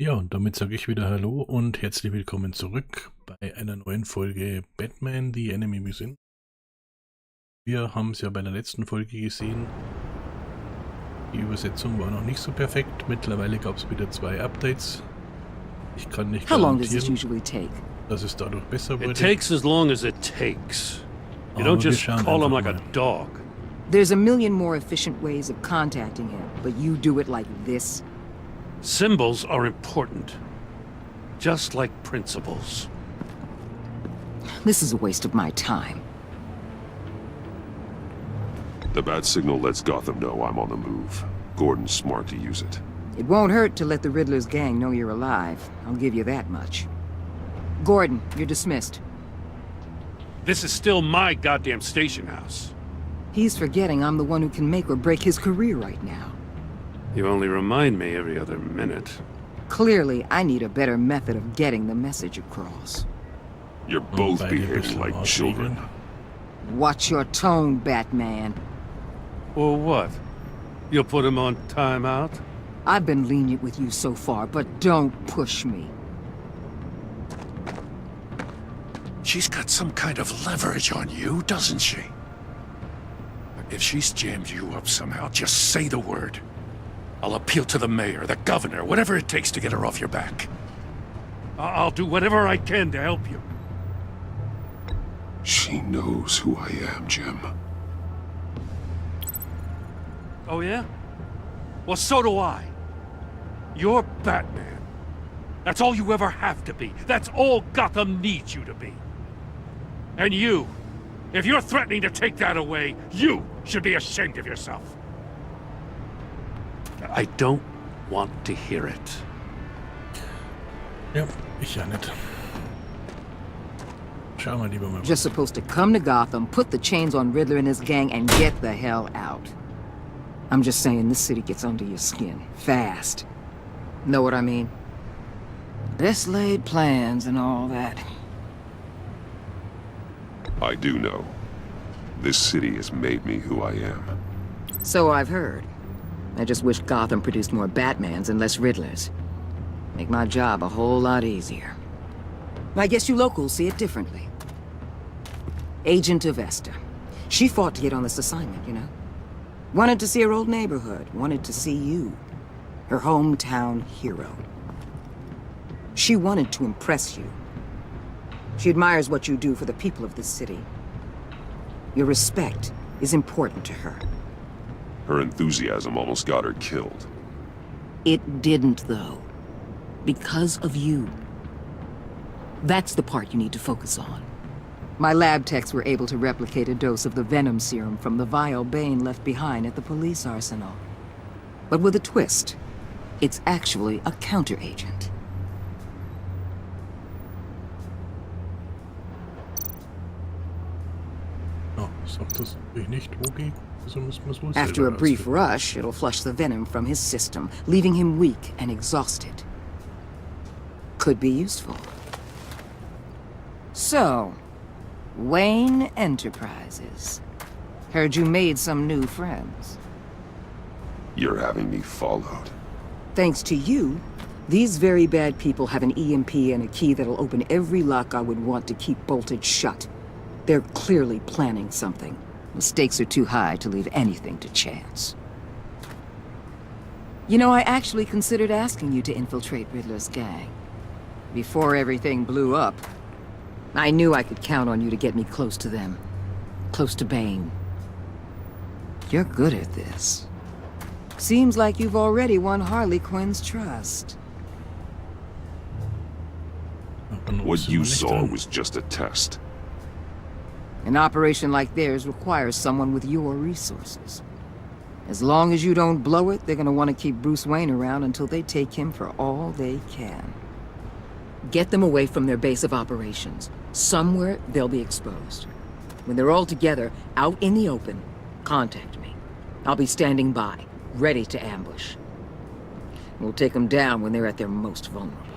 Ja, und damit sage ich wieder Hallo und herzlich willkommen zurück bei einer neuen Folge Batman, The Enemy Within. Wir haben es ja bei der letzten Folge gesehen. Die Übersetzung war noch nicht so perfekt. Mittlerweile gab es wieder 2 Updates. Ich kann nicht garantieren, dass es dadurch besser wurde. It takes as long as it takes. You don't just call him like a dog. There's a million more efficient ways of contacting him, but you do it like this? Symbols are important. Just like principles. This is a waste of my time. The bat signal lets Gotham know I'm on the move. Gordon's smart to use it. It won't hurt to let the Riddler's gang know you're alive. I'll give you that much. Gordon, you're dismissed. This is still my goddamn station house. He's forgetting I'm the one who can make or break his career right now. You only remind me every other minute. Clearly, I need a better method of getting the message across. You're both behaving like children. Watch your tone, Batman. Or what? You'll put him on timeout? I've been lenient with you so far, but don't push me. She's got some kind of leverage on you, doesn't she? If she's jammed you up somehow, just say the word. I'll appeal to the mayor, the governor, whatever it takes to get her off your back. I'll do whatever I can to help you. She knows who I am, Jim. Oh yeah? Well, so do I. You're Batman. That's all you ever have to be. That's all Gotham needs you to be. And you, if you're threatening to take that away, you should be ashamed of yourself. I don't want to hear it. Ja, ich ja nicht. Schau mal lieber mal. Just supposed to come to Gotham, put the chains on Riddler and his gang, and get the hell out. I'm just saying, this city gets under your skin. Fast. Know what I mean? Best laid plans and all that. I do know. This city has made me who I am. So I've heard. I just wish Gotham produced more Batmans and less Riddlers. Make my job a whole lot easier. I guess you locals see it differently. Agent Avesta. She fought to get on this assignment, you know? Wanted to see her old neighborhood. Wanted to see you. Her hometown hero. She wanted to impress you. She admires what you do for the people of this city. Your respect is important to her. Her enthusiasm almost got her killed. It didn't, though. Because of you. That's the part you need to focus on. My lab techs were able to replicate a dose of the venom serum from the vial Bane left behind at the police arsenal. But with a twist. It's actually a counteragent. Oh, sagt das natürlich nicht, Wogi. Also müssen wir es wohl After a selber brief rausfinden. rush, it'll flush the venom from his system, leaving him weak and exhausted. Could be useful. So, Wayne Enterprises. Heard you made some new friends. You're having me followed. Thanks to you, these very bad people have an EMP and a key that'll open every lock I would want to keep bolted shut. They're clearly planning something. The stakes are too high to leave anything to chance. You know, I actually considered asking you to infiltrate Riddler's gang. Before everything blew up, I knew I could count on you to get me close to them. Close to Bane. You're good at this. Seems like you've already won Harley Quinn's trust. Aber noch What sind wir you nicht saw dran. was just a test. An operation like theirs requires someone with your resources. As long as you don't blow it, they're gonna want to keep Bruce Wayne around until they take him for all they can. Get them away from their base of operations. Somewhere they'll be exposed. When they're all together, out in the open, contact me. I'll be standing by, ready to ambush. We'll take them down when they're at their most vulnerable.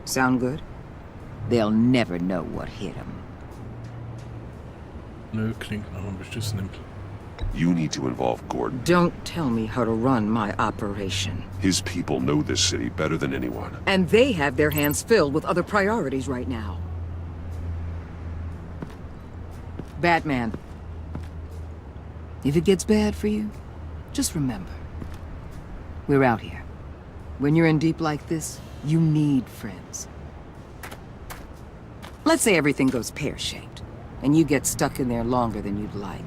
Sound good? They'll never know what hit them. Nö, klingt nach einem beschissenen You need to involve Gordon. Don't tell me how to run my operation. His people know this city better than anyone. And they have their hands filled with other priorities right now. Batman. If it gets bad for you, just remember. We're out here. When you're in deep like this, you need friends. Let's say everything goes pear-shaped, and you get stuck in there longer than you'd like.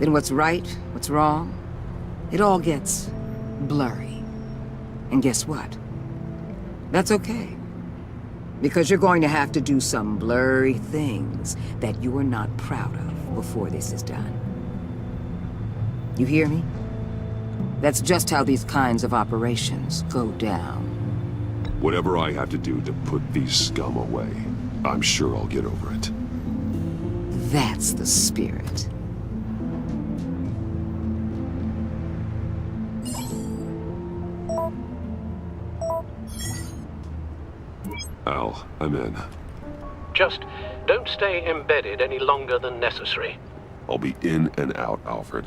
Then what's right, what's wrong, it all gets blurry. And guess what? That's okay. Because you're going to have to do some blurry things that you are not proud of before this is done. You hear me? That's just how these kinds of operations go down. Whatever I have to do to put these scum away, I'm sure I'll get over it. That's the spirit. Al, I'm in. Just don't stay embedded any longer than necessary. I'll be in and out, Alfred.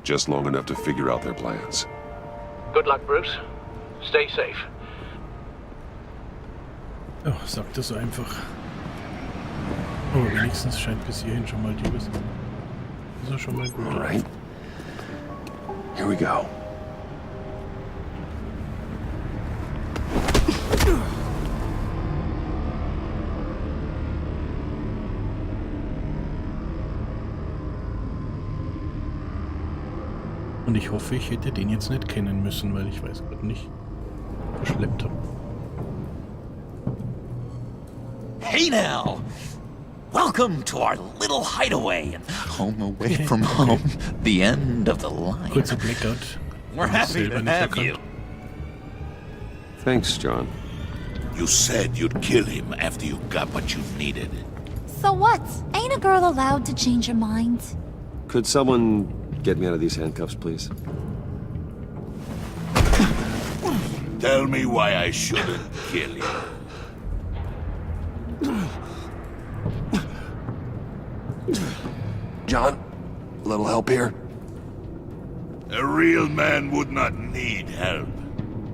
Just long enough to figure out their plans. Good luck, Bruce. Stay safe. Ja, sagt das einfach. Aber wenigstens scheint bis hierhin schon mal die Übersicht. Das ist ja schon mal gut. Alright. Here we go. Und ich hoffe, ich hätte den jetzt nicht kennen müssen, weil ich weiß gerade nicht, verschleppt habe. Hey now! Welcome to our little hideaway and home away from home, the end of the line. Kurzer Blackout. We're happy to have you. Thanks, John. You said you'd kill him after you got what you needed. So what? Ain't a girl allowed to change her mind? Could someone get me out of these handcuffs, please? Tell me why I shouldn't kill you. John, a little help here? A real man would not need help.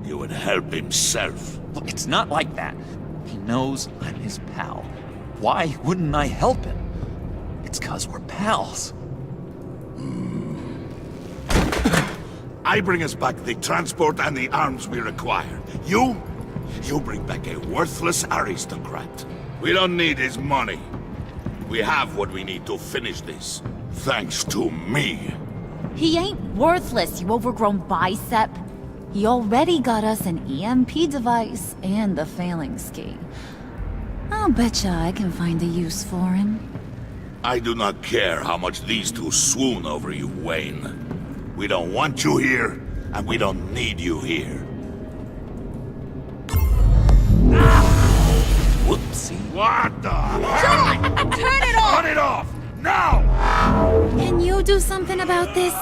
He would help himself. Look, it's not like that. He knows I'm his pal. Why wouldn't I help him? It's 'cause we're pals. I bring us back the transport and the arms we require. You bring back a worthless aristocrat. We don't need his money. We have what we need to finish this. Thanks to me. He ain't worthless, you overgrown bicep. He already got us an EMP device and the phalanx key. I'll betcha I can find a use for him. I do not care how much these two swoon over you, Wayne. We don't want you here, and we don't need you here. Whoopsie. What the? Turn it off! Cut it off! Now! Can you do something about this?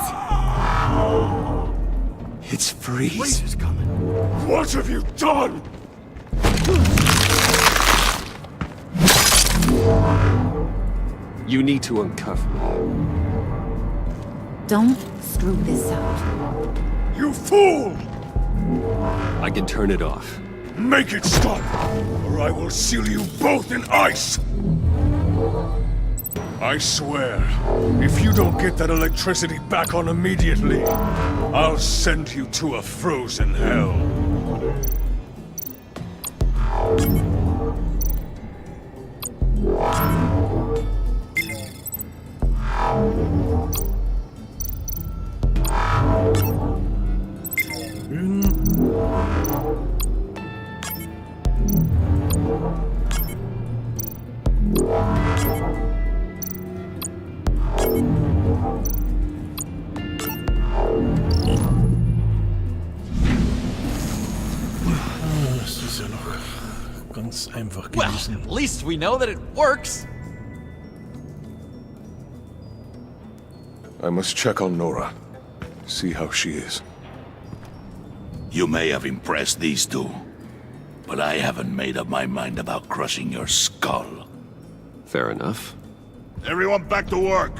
It's Freeze. Freeze is coming. What have you done? You need to uncuff me. Don't screw this up. You fool! I can turn it off. Make it stop, or I will seal you both in ice! I swear, if you don't get that electricity back on immediately, I'll send you to a frozen hell. Das ist ja noch ganz einfach Well, gewesen. at least we know that it works. I must check on Nora. See how she is. You may have impressed these two, but I haven't made up my mind about crushing your skull. Fair enough. Everyone back to work.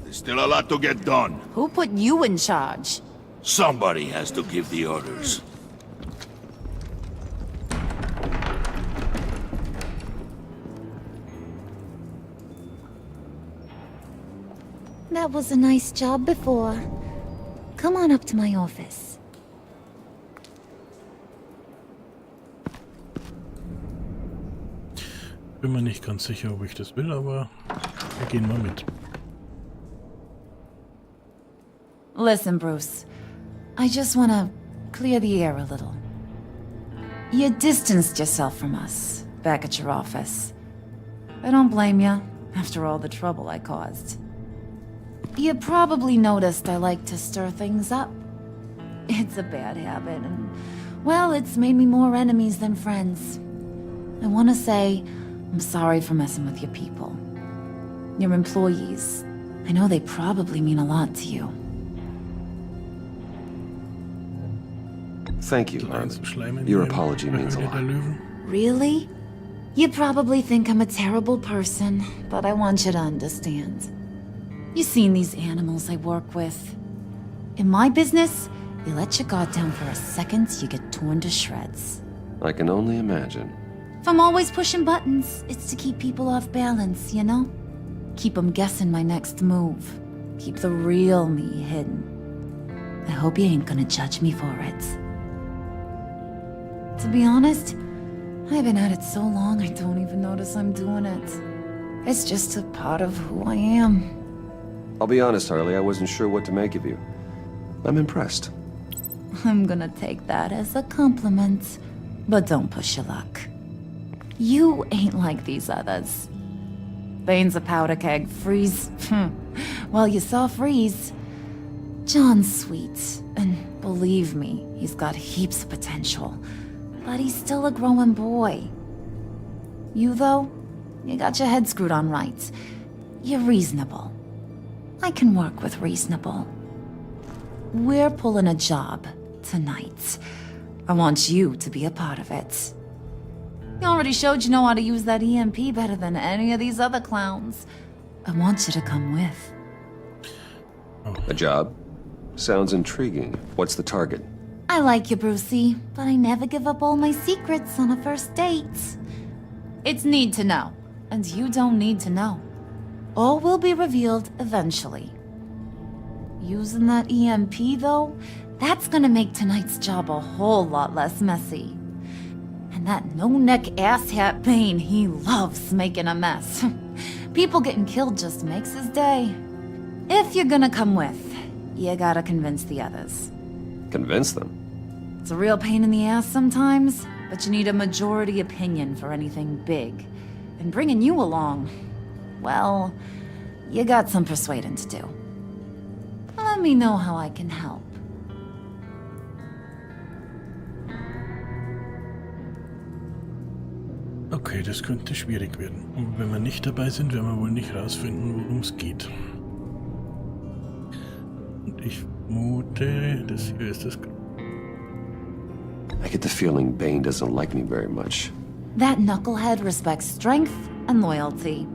There's still a lot to get done. Who put you in charge? Somebody has to give the orders. That was a nice job before. Come on up to my office. Bin mir nicht ganz sicher, ob ich das will, aber wir gehen mal mit. Listen, Bruce. I just want to clear the air a little. You distanced yourself from us back at your office. I don't blame you, after all the trouble I caused. You probably noticed I like to stir things up. It's a bad habit, and, well, it's made me more enemies than friends. I want to say I'm sorry for messing with your people. Your employees. I know they probably mean a lot to you. Thank you. Your apology means a lot. Really? You probably think I'm a terrible person, but I want you to understand. You've seen these animals I work with. In my business, you let your guard down for a second, you get torn to shreds. I can only imagine. If I'm always pushing buttons, it's to keep people off balance, you know? Keep them guessing my next move. Keep the real me hidden. I hope you ain't gonna judge me for it. To be honest, I've been at it so long I don't even notice I'm doing it. It's just a part of who I am. I'll be honest, Harley, I wasn't sure what to make of you. I'm impressed. I'm gonna take that as a compliment, but don't push your luck. You ain't like these others. Bane's a powder keg, Freeze. Well, you saw Freeze. John's sweet, and believe me, he's got heaps of potential. But he's still a growing boy. You, though, you got your head screwed on right. You're reasonable. I can work with reasonable. We're pulling a job tonight. I want you to be a part of it. You already showed you know how to use that EMP better than any of these other clowns. I want you to come with. A job? Sounds intriguing. What's the target? I like you, Brucey, but I never give up all my secrets on a first date. It's need to know, and you don't need to know. All will be revealed eventually. Using that EMP, though, that's gonna make tonight's job a whole lot less messy. And that no-neck asshat Bane, he loves making a mess. People getting killed just makes his day. If you're gonna come with, you gotta convince the others. Convince them? It's a real pain in the ass sometimes, but you need a majority opinion for anything big. And bringing you along, well, you got some persuading to do. Let me know how I can help. Okay, das könnte schwierig werden. Und wenn wir nicht dabei sind, werden wir wohl nicht rausfinden, worum es geht. Und ich vermute, das hier ist das... I get the feeling Bane doesn't like me very much. That knucklehead respects strength and loyalty.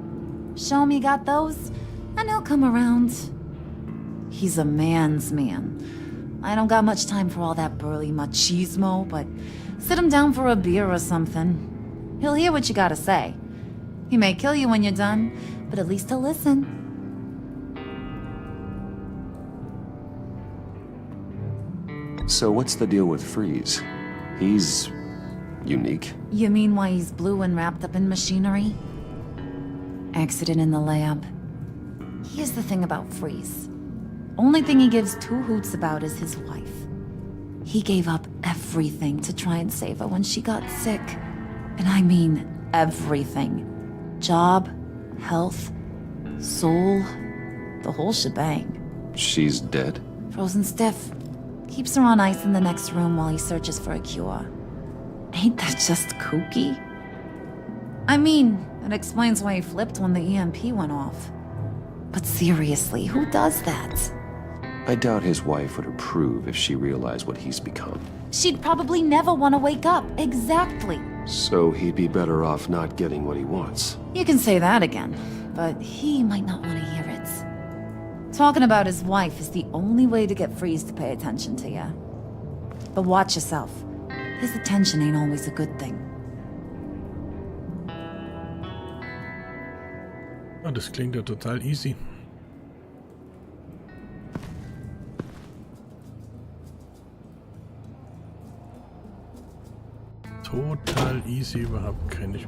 Show him you got those, and he'll come around. He's a man's man. I don't got much time for all that burly machismo, but sit him down for a beer or something. He'll hear what you gotta say. He may kill you when you're done, but at least he'll listen. So what's the deal with Freeze? He's... unique. You mean why he's blue and wrapped up in machinery? Accident in the lab. Here's the thing about Freeze. Only thing he gives two hoots about is his wife. He gave up everything to try and save her when she got sick. And I mean everything. Job, health, soul, the whole shebang. She's dead? Frozen stiff. Keeps her on ice in the next room while he searches for a cure. Ain't that just kooky? I mean, it explains why he flipped when the EMP went off. But seriously, who does that? I doubt his wife would approve if she realized what he's become. She'd probably never want to wake up. Exactly. So he'd be better off not getting what he wants. You can say that again, but he might not want to hear it. Talking about his wife is the only way to get Freeze to pay attention to you. But watch yourself. His attention ain't always a good thing. Ja, das klingt ja total easy. Total easy, überhaupt keine...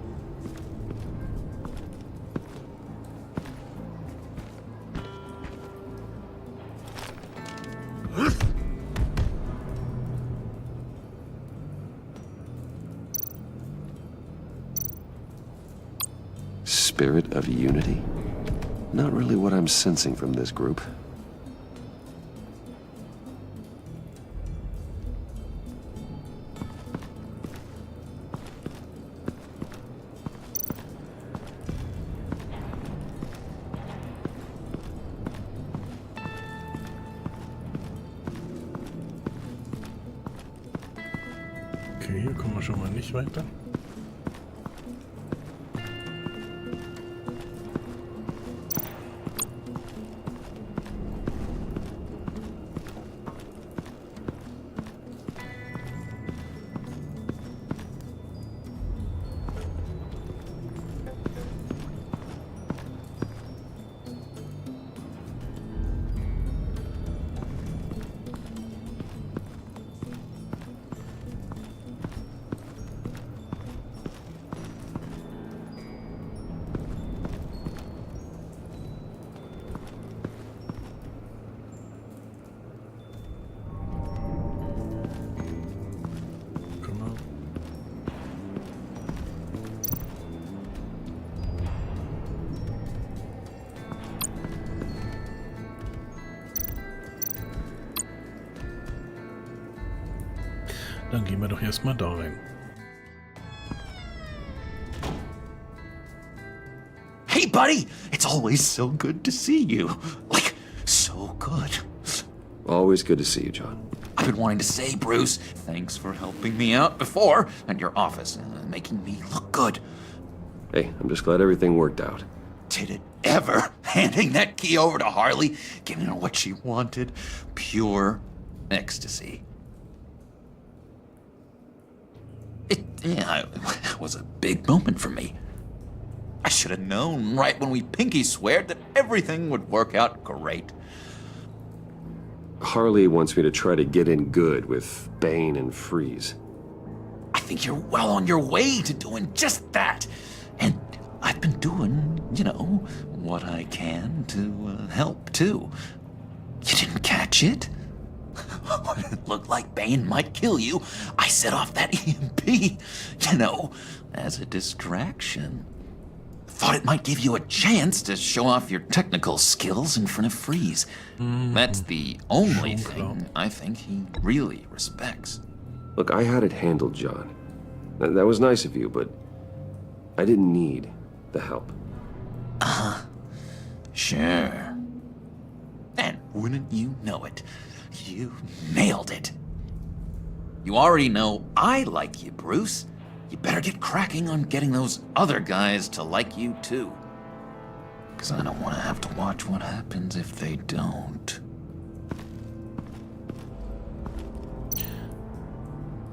Spirit of unity? Not really what I'm sensing from this group. Okay, hier kommen wir schon mal nicht weiter. Dann gehen wir doch erstmal da rein. Hey, buddy! It's always so good to see you. Like, so good. Always good to see you, John. I've been wanting to say, Bruce, thanks for helping me out before at your office, making me look good. Hey, I'm just glad everything worked out. Did it ever? Handing that key over to Harley, giving her what she wanted. Pure ecstasy. It was a big moment for me. I should have known right when we pinky sweared that everything would work out great. Harley wants me to try to get in good with Bane and Freeze. I think you're well on your way to doing just that. And I've been doing, what I can to help, too. You didn't catch it? When it looked like Bane might kill you, I set off that EMP, as a distraction. Thought it might give you a chance to show off your technical skills in front of Freeze. That's the only thing I think he really respects. Look, I had it handled, John. That was nice of you, but I didn't need the help. Sure. And wouldn't you know it, you nailed it. You already know I like you, Bruce. You better get cracking on getting those other guys to like you, too. Because I don't want to have to watch what happens if they don't.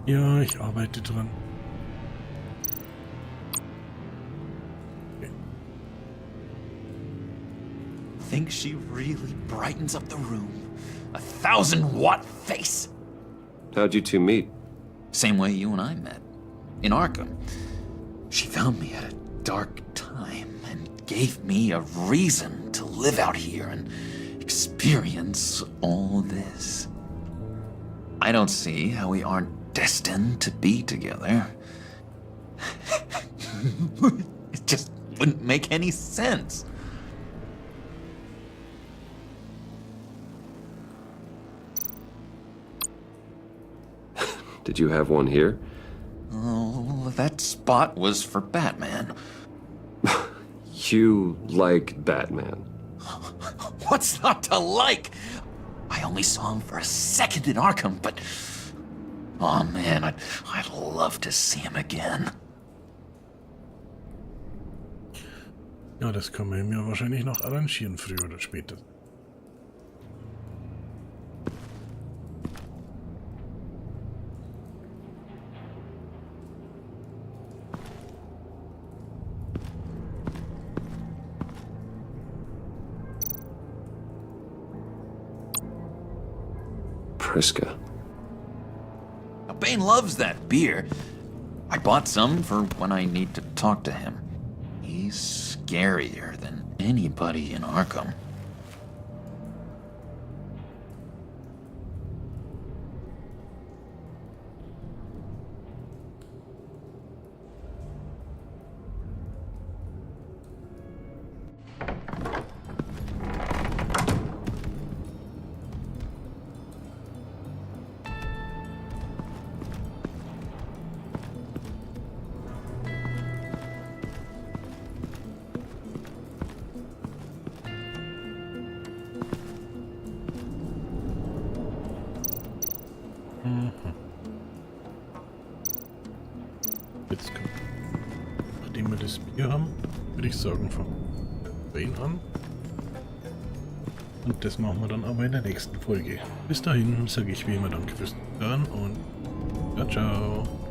Ja, ich arbeite dran. Think she really brightens up the room. 1,000-watt face. How'd you two meet? Same way you and I met. In Arkham. She found me at a dark time and gave me a reason to live out here and experience all this. I don't see how we aren't destined to be together. It just wouldn't make any sense. Did you have one here? Oh, that spot was for Batman. You like Batman? What's not to like? I only saw him for a second in Arkham, but... Oh man, I'd love to see him again. Ja, das kann man mir wahrscheinlich noch arrangieren, früher oder später. Priska. Now, Bane loves that beer. I bought some for when I need to talk to him. He's scarier than anybody in Arkham. Jetzt kommt, nachdem wir das Bier haben, würde ich sagen, fangen wir ihn an. Und das machen wir dann aber in der nächsten Folge. Bis dahin sage ich wie immer danke fürs Zuhören und ciao, ciao.